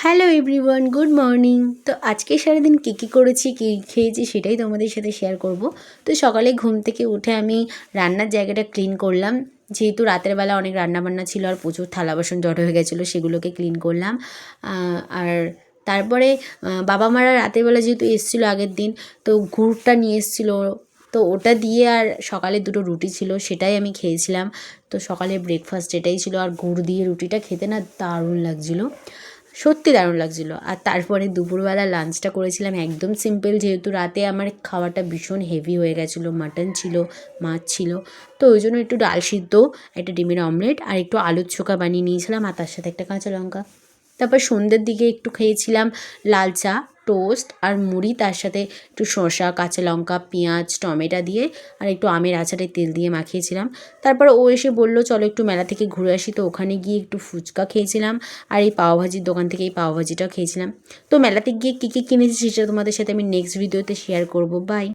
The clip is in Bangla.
Hello everyone, good morning. তো আজকে সারাদিন কী করেছি, কী খেয়েছি সেটাই তোমাদের সাথে শেয়ার করব। তো সকালে ঘুম থেকে উঠে আমি রান্নার জায়গাটা ক্লিন করলাম, যেহেতু রাতের বেলা অনেক রান্নাবান্না ছিল আর প্রচুর থালা বাসন জড়ো হয়ে গেছিলো, সেগুলোকে ক্লিন করলাম। আর তারপরে বাবা মারা রাতের বেলা যেহেতু এসেছিলো আগের দিন, তো গুড়টা নিয়ে এসেছিলো, তো ওটা দিয়ে আর সকালে দুটো রুটি ছিল সেটাই আমি খেয়েছিলাম। তো সকালে ব্রেকফাস্ট এটাই ছিল, আর গুড় দিয়ে রুটিটা খেতে না দারুণ লাগছিলো, সত্যি দারুণ লাগছিলো। আর তারপরে দুপুরবেলা লাঞ্চটা করেছিলাম একদম সিম্পল, যেহেতু রাতে আমার খাওয়াটা ভীষণ হেভি হয়ে গেছিলো, মাটন ছিল, মাছ ছিল, তো ওই জন্য একটু ডাল সিদ্ধ, একটা ডিমের অমলেট আর একটু আলুর চোখা বানিয়ে নিয়েছিলাম, আর তার সাথে একটা কাঁচা লঙ্কা। তারপর সন্ধ্যের দিকে একটু খেয়েছিলাম লাল চা, টোস্ট আর মুড়ি, তার সাথে একটু শসা, কাঁচা লঙ্কা, পেঁয়াজ, টমেটো দিয়ে আর একটু আমের আচারের তেল দিয়ে মাখিয়েছিলাম। তারপর ও এসে বললো চলো একটু মেলা থেকে ঘুরে আসি, তো ওখানে গিয়ে একটু ফুচকা খেয়েছিলাম, আর এই পাওভাজির দোকান থেকে এই পাওভাজিটাও খেয়েছিলাম। তো মেলাতে গিয়ে কী কী কিনেছি সেটা তোমাদের সাথে আমি নেক্সট ভিডিওতে শেয়ার করব। বাই।